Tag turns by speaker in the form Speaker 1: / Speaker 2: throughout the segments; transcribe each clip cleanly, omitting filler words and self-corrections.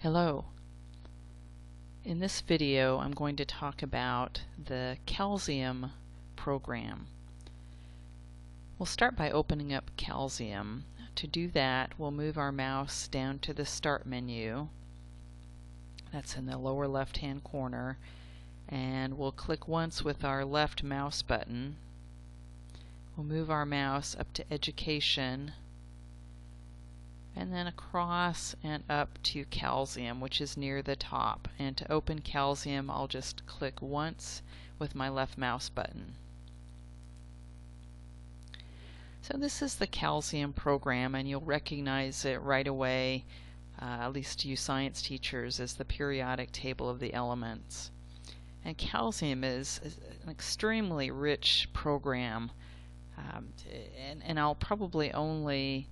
Speaker 1: Hello. In this video I'm going to talk about the Kalzium program. We'll start by opening up Kalzium. To do that, we'll move our mouse down to the Start menu. That's in the lower left hand corner, and we'll click once with our left mouse button. We'll move our mouse up to Education, and then across and up to Kalzium, which is near the top. And to open Kalzium, I'll just click once with my left mouse button. So this is the Kalzium program, and you'll recognize it right away, at least you science teachers, as the periodic table of the elements. And Kalzium is an extremely rich program, and I'll probably only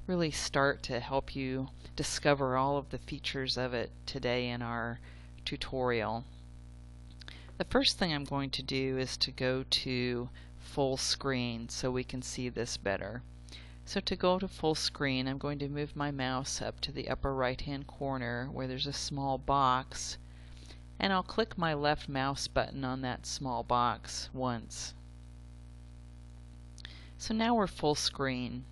Speaker 1: really start to help you discover all of the features of it today in our tutorial. The first thing I'm going to do is to go to full screen so we can see this better. So to go to full screen, I'm going to move my mouse up to the upper right hand corner where there's a small box, and I'll click my left mouse button on that small box once. So now we're full screen.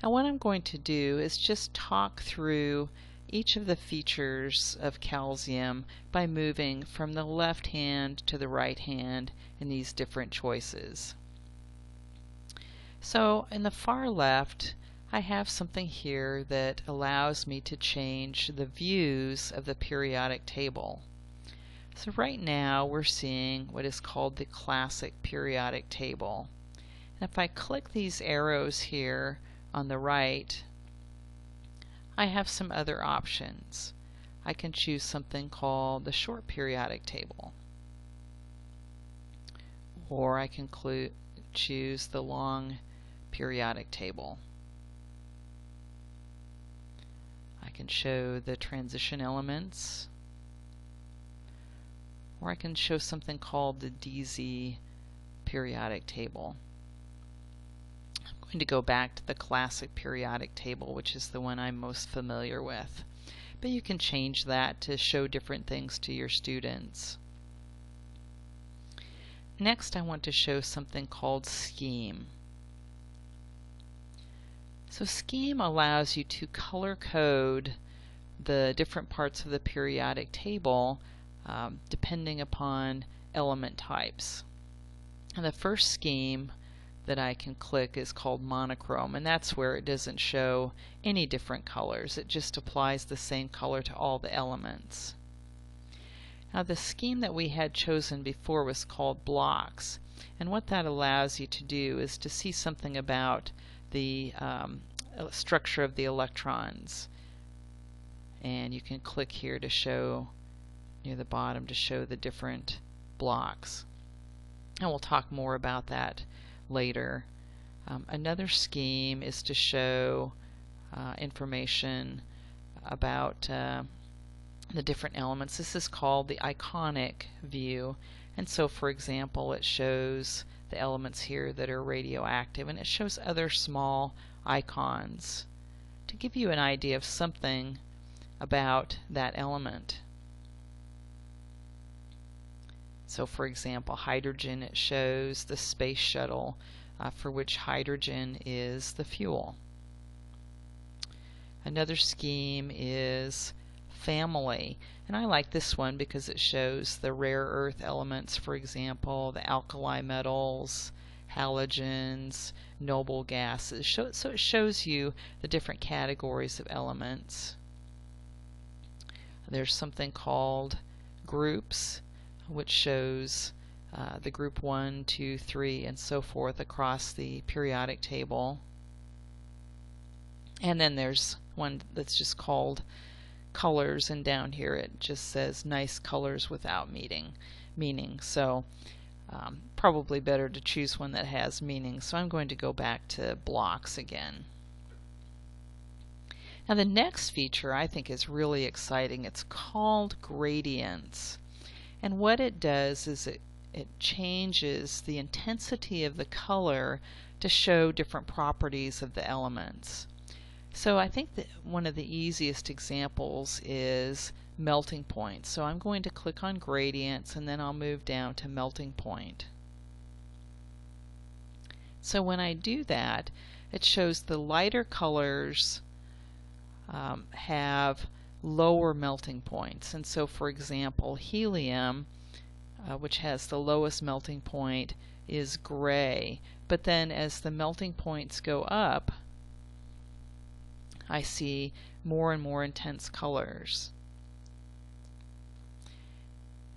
Speaker 1: Now what I'm going to do is just talk through each of the features of Kalzium by moving from the left hand to the right hand in these different choices. So in the far left, I have something here that allows me to change the views of the periodic table. So right now we're seeing what is called the classic periodic table. And if I click these arrows here on the right, I have some other options. I can choose something called the short periodic table, or I can choose the long periodic table. I can show the transition elements, or I can show something called the DZ periodic table. I'm going to go back to the classic periodic table, which is the one I'm most familiar with. But you can change that to show different things to your students. Next, I want to show something called Scheme. So Scheme allows you to color code the different parts of the periodic table depending upon element types. And the first scheme that I can click is called monochrome, and that's where it doesn't show any different colors. It just applies the same color to all the elements. Now the scheme that we had chosen before was called blocks, and what that allows you to do is to see something about the structure of the electrons. And you can click here to show near the bottom to show the different blocks. And we'll talk more about that later. Another scheme is to show information about the different elements. This is called the iconic view, and so for example it shows the elements here that are radioactive, and it shows other small icons to give you an idea of something about that element. So for example, hydrogen, it shows the space shuttle for which hydrogen is the fuel. Another scheme is family, and I like this one because it shows the rare earth elements, for example, the alkali metals, halogens, noble gases. So it shows you the different categories of elements. There's something called groups, which shows the group 1, 2, 3, and so forth across the periodic table. And then there's one that's just called colors, and down here it just says nice colors without meaning. So probably better to choose one that has meaning. So I'm going to go back to blocks again. Now the next feature I think is really exciting. It's called gradients. And what it does is it changes the intensity of the color to show different properties of the elements. So I think that one of the easiest examples is melting point. So I'm going to click on gradients and then I'll move down to melting point. So when I do that, it shows the lighter colors have lower melting points. And so for example, helium, which has the lowest melting point, is gray. But then as the melting points go up, I see more and more intense colors,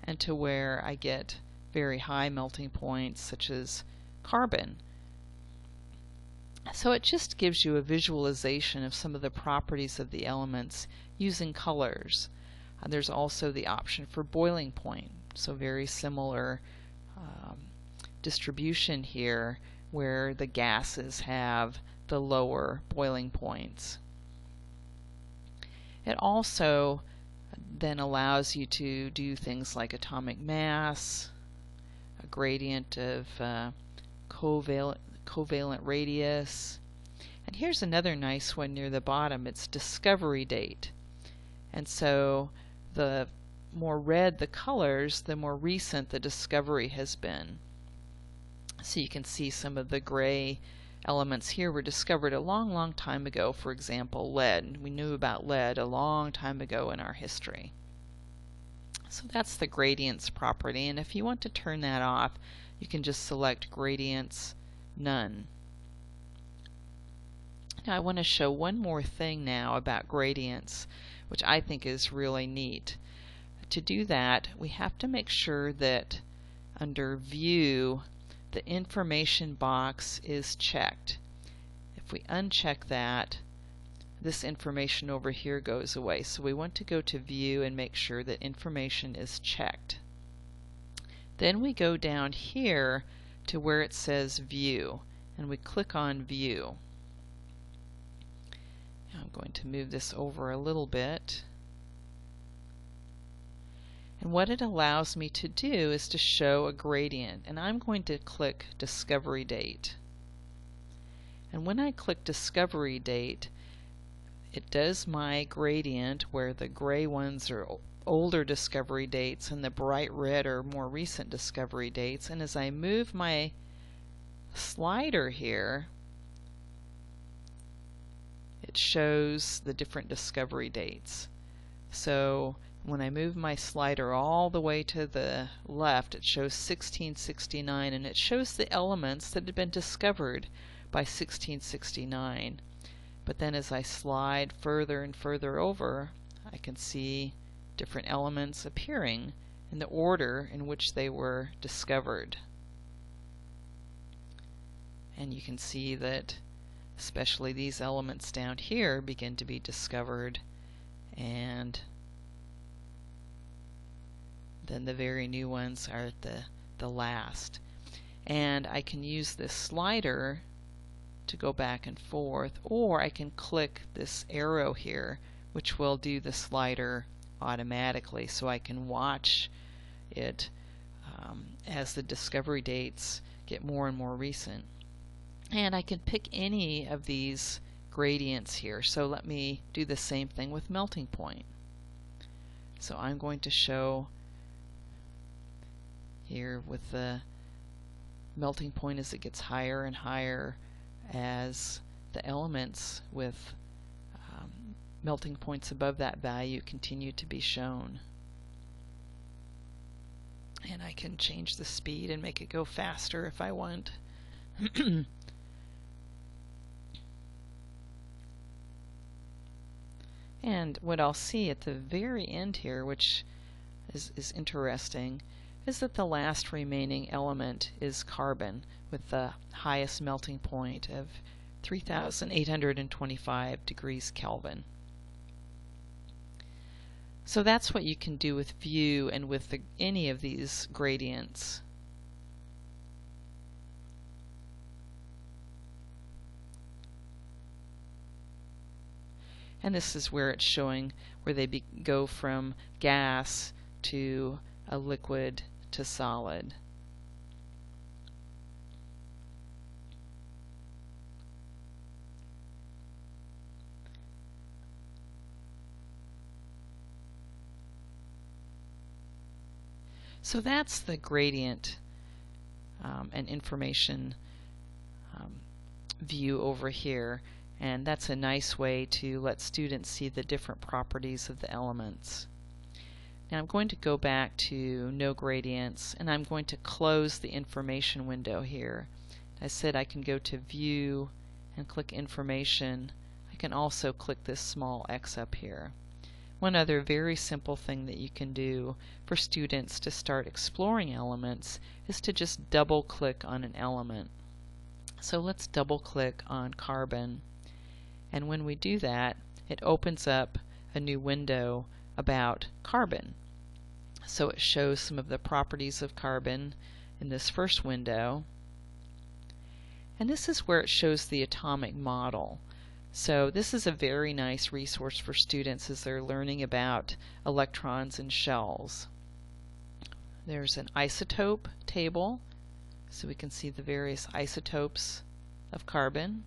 Speaker 1: and to where I get very high melting points such as carbon. So it just gives you a visualization of some of the properties of the elements using colors. There's also the option for boiling point, so very similar distribution here where the gases have the lower boiling points. It also then allows you to do things like atomic mass, a gradient of covalent radius. And here's another nice one near the bottom. It's discovery date. And so the more red the colors, the more recent the discovery has been. So you can see some of the gray elements here were discovered a long time ago. For example, lead. We knew about lead a long time ago in our history. So that's the gradients property, and if you want to turn that off, you can just select gradients none. Now I want to show one more thing now about gradients, which I think is really neat. To do that, we have to make sure that under View, the information box is checked. If we uncheck that, this information over here goes away. So we want to go to View and make sure that information is checked. Then we go down here to where it says View, and we click on View. Now I'm going to move this over a little bit. And what it allows me to do is to show a gradient, and I'm going to click Discovery Date. And when I click Discovery Date, it does my gradient where the gray ones are older discovery dates and the bright red are more recent discovery dates. And as I move my slider here, it shows the different discovery dates. So when I move my slider all the way to the left, it shows 1669, and it shows the elements that had been discovered by 1669. But then as I slide further and further over, I can see different elements appearing in the order in which they were discovered. And you can see that especially these elements down here begin to be discovered, and then the very new ones are at the last. And I can use this slider to go back and forth, or I can click this arrow here, which will do the slider automatically, so I can watch it as the discovery dates get more and more recent. And I can pick any of these gradients here. So let me do the same thing with melting point. So I'm going to show here with the melting point as it gets higher and higher as the elements with melting points above that value continue to be shown. And I can change the speed and make it go faster if I want. And what I'll see at the very end here, which is interesting, is that the last remaining element is carbon with the highest melting point of 3,825 degrees Kelvin. So that's what you can do with View and with any of these gradients. And this is where it's showing where they go from gas to a liquid to solid. So that's the gradient and information view over here, and that's a nice way to let students see the different properties of the elements. Now I'm going to go back to no gradients, and I'm going to close the information window here. I said I can go to view and click information. I can also click this small X up here. One other very simple thing that you can do for students to start exploring elements is to just double click on an element. So let's double click on carbon, and when we do that, it opens up a new window about carbon. So it shows some of the properties of carbon in this first window, and this is where it shows the atomic model. So this is a very nice resource for students as they're learning about electrons and shells. There's an isotope table, so we can see the various isotopes of carbon.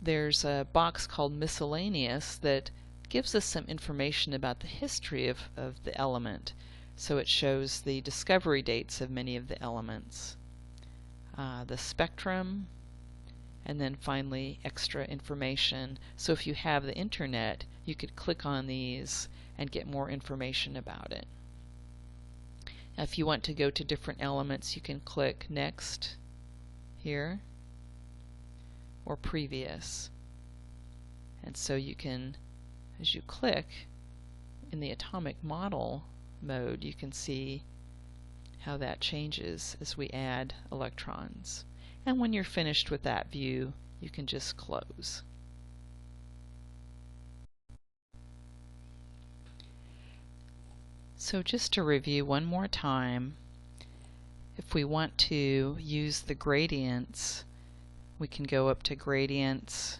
Speaker 1: There's a box called miscellaneous that gives us some information about the history of the element. So it shows the discovery dates of many of the elements, the spectrum, and then finally extra information. So if you have the internet, you could click on these and get more information about it. Now, if you want to go to different elements, you can click next here or previous. And so you can, as you click in the atomic model mode, you can see how that changes as we add electrons. And when you're finished with that view, you can just close. So just to review one more time, if we want to use the gradients, we can go up to gradients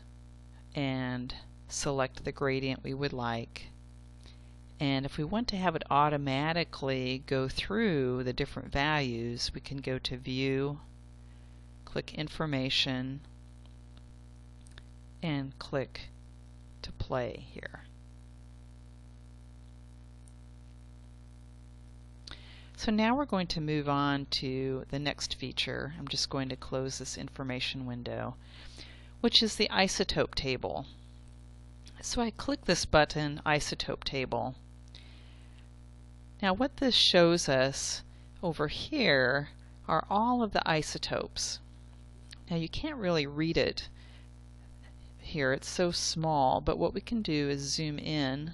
Speaker 1: and select the gradient we would like. And if we want to have it automatically go through the different values, we can go to view, click information, and click to play here. So now we're going to move on to the next feature. I'm just going to close this information window, which is the isotope table. So I click this button, isotope table. Now what this shows us over here are all of the isotopes. Now you can't really read it here, it's so small, but what we can do is zoom in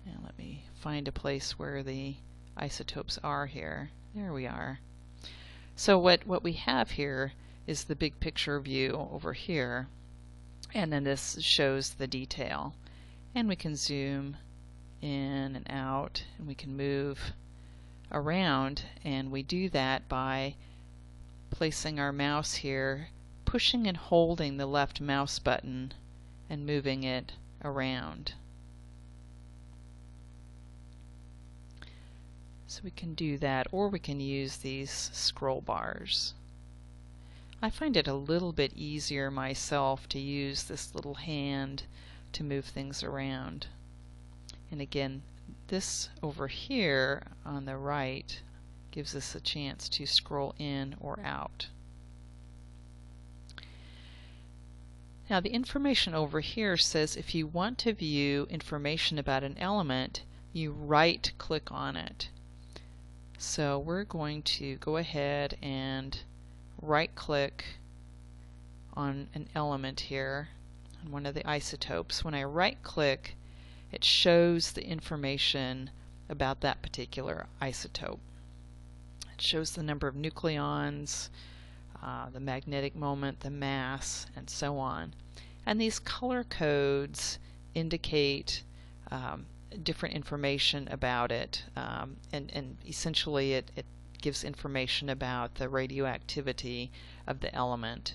Speaker 1: and let me find a place where the isotopes are here. There we are. So what we have here is the big picture view over here, and then this shows the detail, and we can zoom in and out, and we can move around, and we do that by placing our mouse here, pushing and holding the left mouse button and moving it around. So we can do that, or we can use these scroll bars. I find it a little bit easier myself to use this little hand to move things around. And again, this over here on the right gives us a chance to scroll in or out. Now the information over here says if you want to view information about an element, you right click on it. So we're going to go ahead and right click on an element here, on one of the isotopes. When I right click, it shows the information about that particular isotope. It shows the number of nucleons, the magnetic moment, the mass, and so on. And these color codes indicate different information about it, and essentially it gives information about the radioactivity of the element.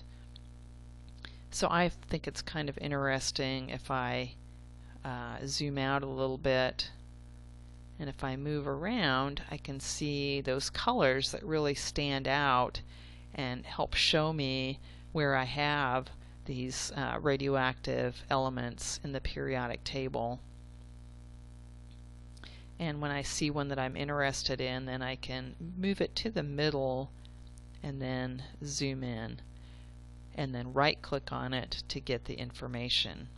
Speaker 1: So I think it's kind of interesting if I zoom out a little bit, and if I move around, I can see those colors that really stand out and help show me where I have these radioactive elements in the periodic table. And when I see one that I'm interested in, then I can move it to the middle and then zoom in, and then right click on it to get the information.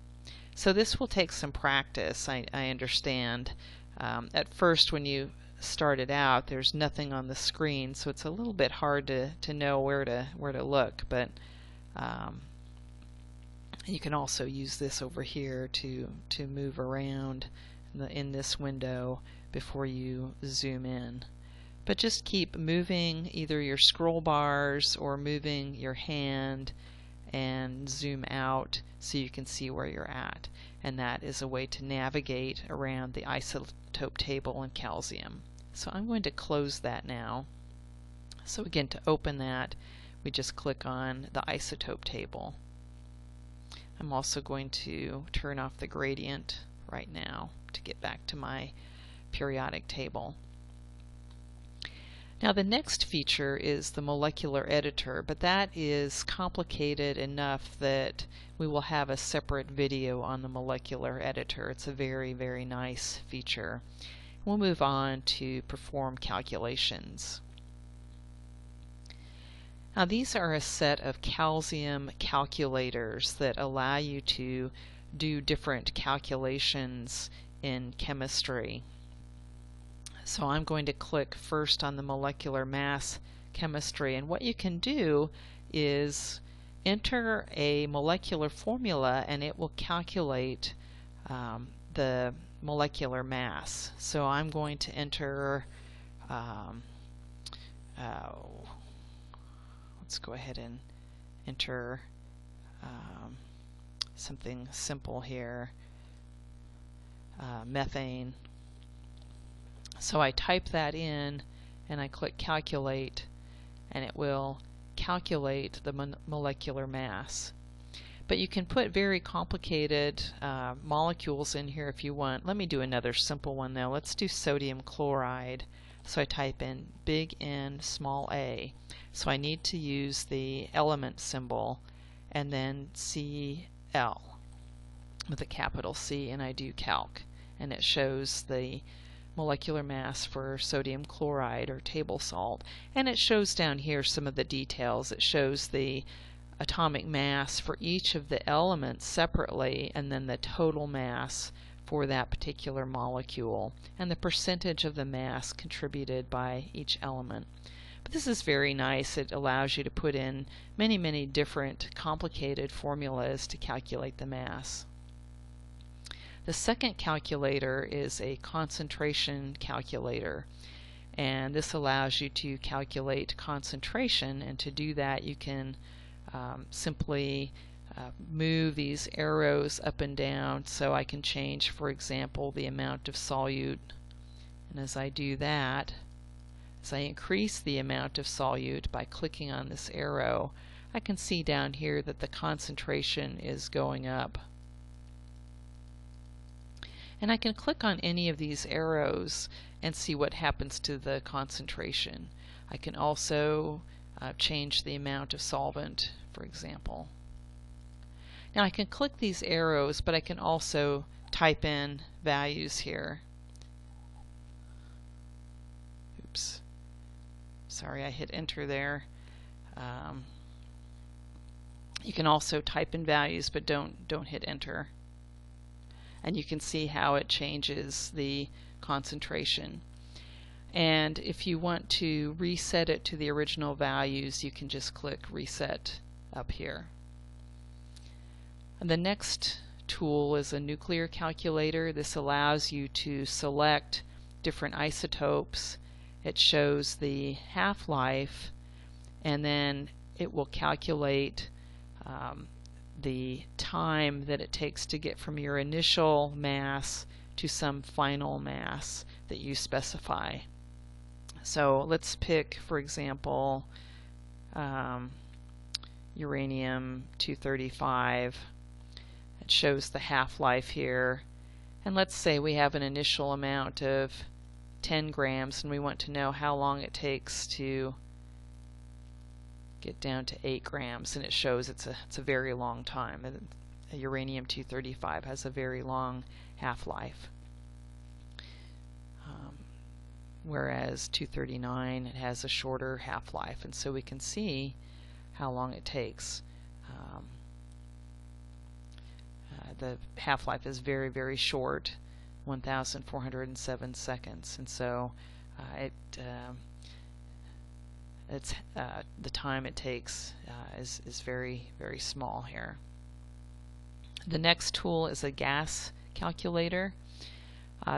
Speaker 1: So this will take some practice, I understand. At first when you start it out, there's nothing on the screen, so it's a little bit hard to know where to look, but you can also use this over here to move around in this window before you zoom in. But just keep moving either your scroll bars or moving your hand and zoom out so you can see where you're at. And that is a way to navigate around the isotope table in Kalzium. So I'm going to close that now. So again, to open that, we just click on the isotope table. I'm also going to turn off the gradient right now to get back to my periodic table. Now the next feature is the molecular editor, but that is complicated enough that we will have a separate video on the molecular editor. It's a very, very nice feature. We'll move on to perform calculations. Now these are a set of Kalzium calculators that allow you to do different calculations in chemistry. So I'm going to click first on the molecular mass chemistry, and what you can do is enter a molecular formula and it will calculate the molecular mass. So I'm going to enter let's go ahead and enter something simple here, methane. So I type that in and I click calculate, and it will calculate the molecular mass. But you can put very complicated molecules in here if you want. Let me do another simple one though. Let's do sodium chloride. So I type in big N small a. So I need to use the element symbol and then Cl with a capital C, and I do calc, and it shows the molecular mass for sodium chloride or table salt, and it shows down here some of the details. It shows the atomic mass for each of the elements separately, and then the total mass for that particular molecule, and the percentage of the mass contributed by each element. But this is very nice. It allows you to put in many, many different complicated formulas to calculate the mass. The second calculator is a concentration calculator, and this allows you to calculate concentration, and to do that you can simply move these arrows up and down. So I can change, for example, the amount of solute, and as I do that, as I increase the amount of solute by clicking on this arrow, I can see down here that the concentration is going up. And I can click on any of these arrows and see what happens to the concentration. I can also change the amount of solvent, for example. Now I can click these arrows, but I can also type in values here. Oops. Sorry, I hit enter there. You can also type in values, but don't hit enter. And you can see how it changes the concentration. And if you want to reset it to the original values, you can just click reset up here. And the next tool is a nuclear calculator. This allows you to select different isotopes. It shows the half-life, and then it will calculate the time that it takes to get from your initial mass to some final mass that you specify. So let's pick, for example, uranium-235. It shows the half-life here, and let's say we have an initial amount of 10 grams and we want to know how long it takes to get down to 8 grams, and it shows it's a very long time. And uranium-235 has a very long half-life, whereas 239, it has a shorter half-life, and so we can see how long it takes. The half-life is very, very short, 1,407 seconds, and so the time it takes is very, very small here. The next tool is a gas calculator.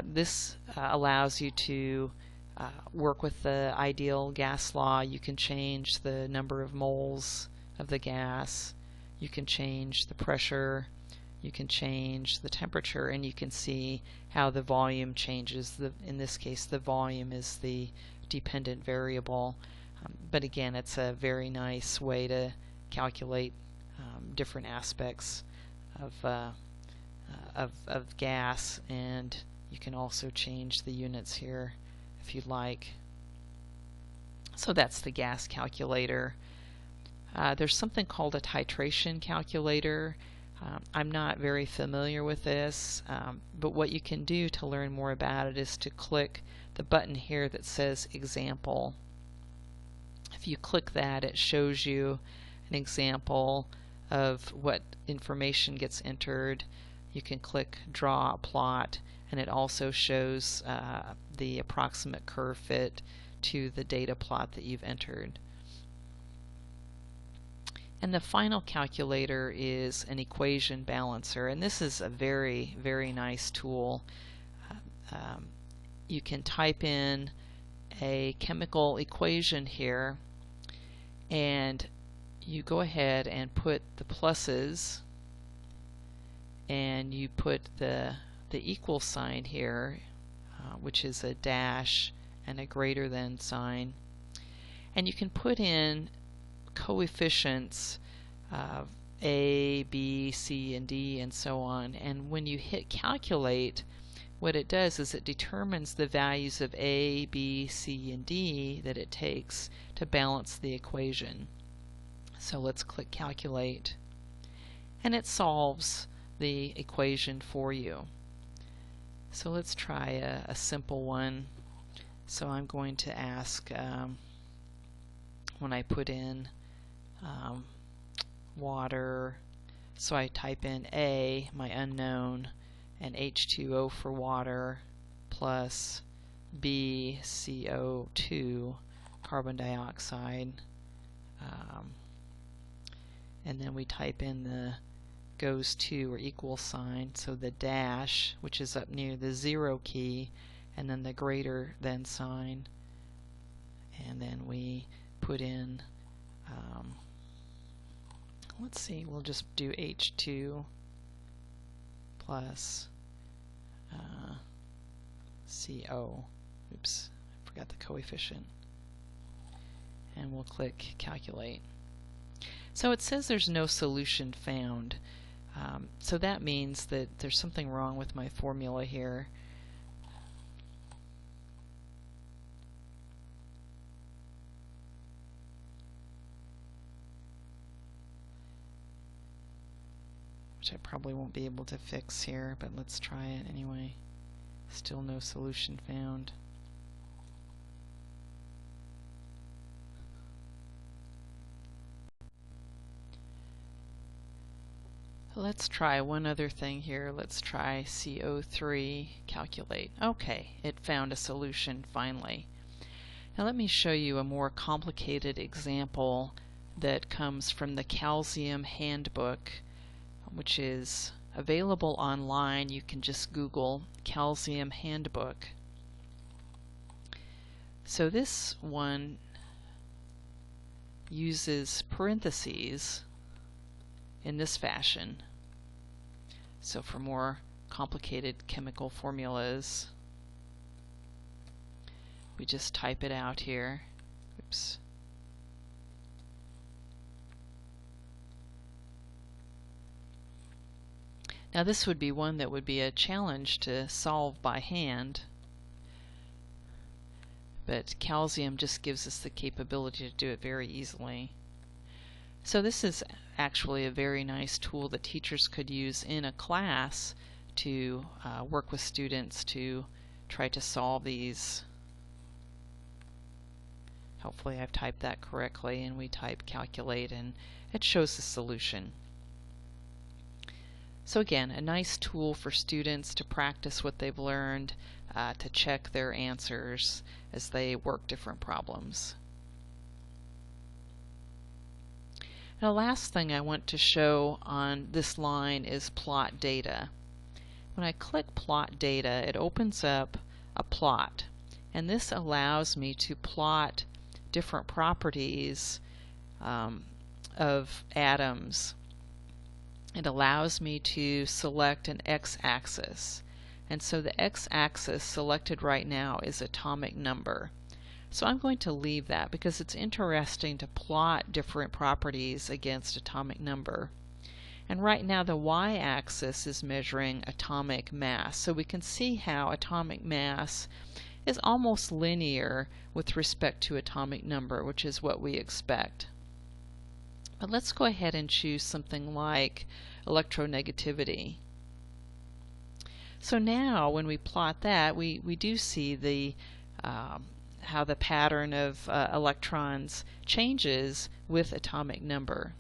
Speaker 1: This allows you to work with the ideal gas law. You can change the number of moles of the gas, you can change the pressure, you can change the temperature, and you can see how the volume changes. In this case, the volume is the dependent variable, but again, it's a very nice way to calculate different aspects of gas, and you can also change the units here if you'd like. So that's the gas calculator. There's something called a titration calculator. I'm not very familiar with this, but what you can do to learn more about it is to click the button here that says example. If you click that, it shows you an example of what information gets entered. You can click draw a plot, and it also shows the approximate curve fit to the data plot that you've entered. And the final calculator is an equation balancer, and this is a very, very nice tool. You can type in a chemical equation here, and you go ahead and put the pluses, and you put the equal sign here, which is a dash and a greater than sign, and you can put in coefficients of A, B, C, and D, and so on. And when you hit calculate, what it does is it determines the values of A, B, C, and D that it takes to balance the equation. So let's click calculate, and it solves the equation for you. So let's try a simple one. So I'm going to ask, when I put in water, so I type in A, my unknown, and H2O for water, plus B, CO2, carbon dioxide, and then we type in the goes to or equal sign, so the dash, which is up near the 0 key, and then the greater than sign, and then we put in let's see, we'll just do H2 plus CO. Oops, I forgot the coefficient. And we'll click calculate. So it says there's no solution found. So that means that there's something wrong with my formula here. Which I probably won't be able to fix here, but let's try it anyway. Still no solution found. Let's try one other thing here. Let's try CO3 calculate. Okay, it found a solution finally. Now let me show you a more complicated example that comes from the Kalzium handbook, which is available online. You can just Google Kalzium handbook. So this one uses parentheses in this fashion. So for more complicated chemical formulas, we just type it out here. Oops. Now this would be one that would be a challenge to solve by hand, but Kalzium just gives us the capability to do it very easily. So this is actually a very nice tool that teachers could use in a class to work with students to try to solve these. Hopefully I've typed that correctly, and we type calculate and it shows the solution. So again, a nice tool for students to practice what they've learned, to check their answers as they work different problems. Now, the last thing I want to show on this line is plot data. When I click plot data, it opens up a plot, and this allows me to plot different properties of atoms. It allows me to select an x-axis, and so the x-axis selected right now is atomic number. So I'm going to leave that because it's interesting to plot different properties against atomic number. And right now the y-axis is measuring atomic mass, so we can see how atomic mass is almost linear with respect to atomic number, which is what we expect. But let's go ahead and choose something like electronegativity. So now when we plot that, we do see the how the pattern of electrons changes with atomic number.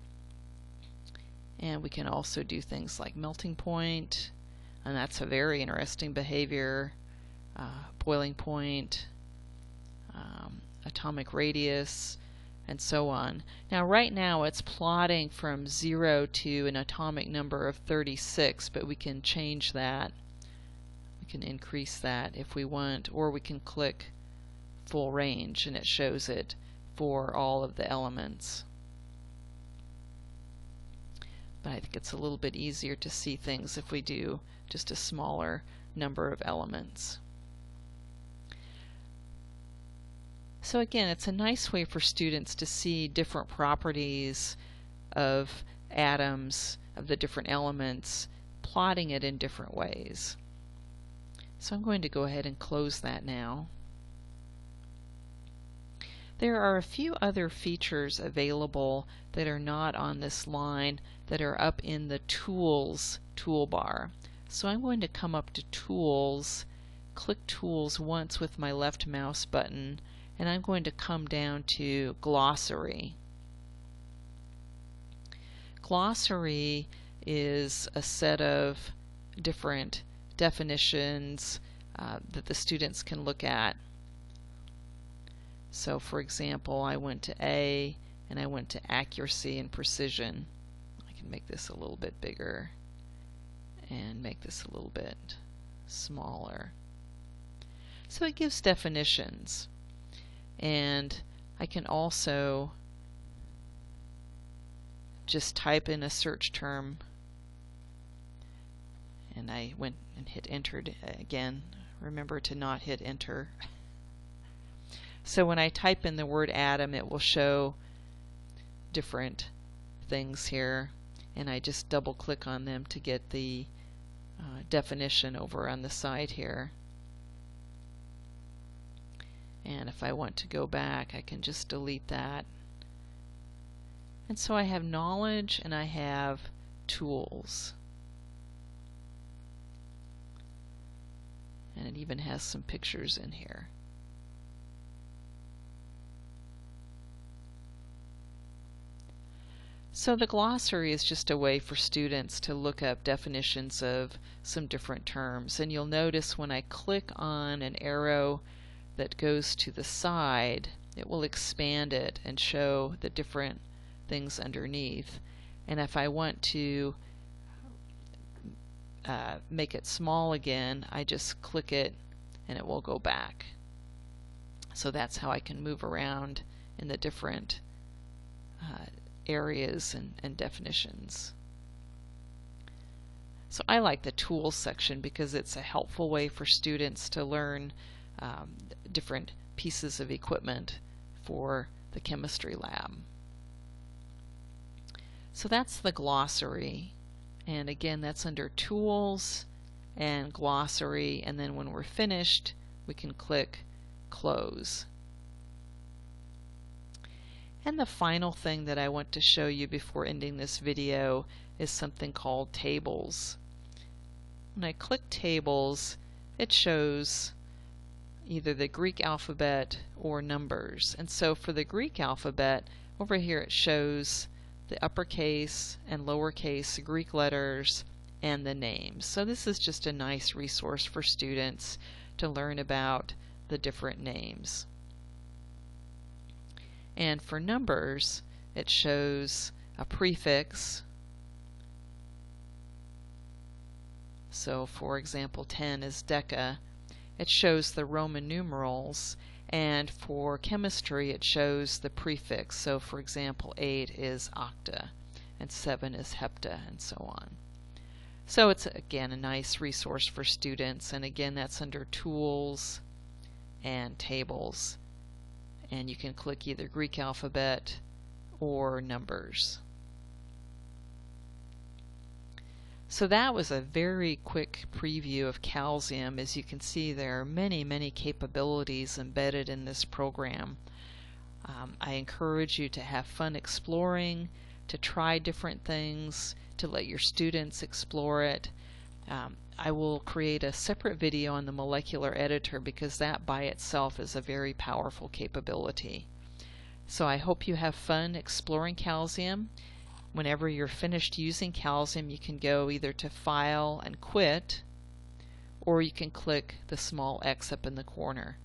Speaker 1: And we can also do things like melting point, and that's a very interesting behavior, boiling point, atomic radius, and so on. Now right now it's plotting from 0 to an atomic number of 36, but we can change that. We can increase that if we want, or we can click full range and it shows it for all of the elements. But I think it's a little bit easier to see things if we do just a smaller number of elements. So again, it's a nice way for students to see different properties of atoms, of the different elements, plotting it in different ways. So I'm going to go ahead and close that now. There are a few other features available that are not on this line that are up in the Tools toolbar. So I'm going to come up to Tools, click Tools once with my left mouse button, and I'm going to come down to Glossary. Glossary is a set of different definitions that the students can look at. So for example, I went to A and I went to accuracy and precision. I can make this a little bit bigger and make this a little bit smaller. So it gives definitions. And I can also just type in a search term, and I went and hit enter again. Remember to not hit enter. So when I type in the word atom, it will show different things here, and I just double click on them to get the definition over on the side here. And if I want to go back, I can just delete that. And so I have knowledge and I have tools. And it even has some pictures in here. So the glossary is just a way for students to look up definitions of some different terms. And you'll notice when I click on an arrow that goes to the side, it will expand it and show the different things underneath. And if I want to make it small again, I just click it and it will go back. So that's how I can move around in the different areas and definitions. So I like the tools section because it's a helpful way for students to learn different pieces of equipment for the chemistry lab. So that's the glossary, and again that's under Tools and Glossary, and then when we're finished we can click Close. And the final thing that I want to show you before ending this video is something called tables. When I click tables, it shows either the Greek alphabet or numbers. And so for the Greek alphabet, over here it shows the uppercase and lowercase Greek letters and the names. So this is just a nice resource for students to learn about the different names. And for numbers, it shows a prefix. So for example, 10 is deca. It shows the Roman numerals, and for chemistry it shows the prefix. So for example, 8 is octa, and 7 is hepta, and so on. So it's again a nice resource for students, and again that's under Tools and Tables, and you can click either Greek alphabet or numbers. So that was a very quick preview of Kalzium. As you can see, there are many capabilities embedded in this program. I encourage you to have fun exploring, to try different things, to let your students explore it. I will create a separate video on the molecular editor because that by itself is a very powerful capability. So I hope you have fun exploring Kalzium. Whenever you're finished using Kalzium, you can go either to File and Quit, or you can click the small X up in the corner.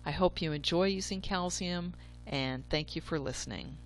Speaker 1: I hope you enjoy using Kalzium, and thank you for listening.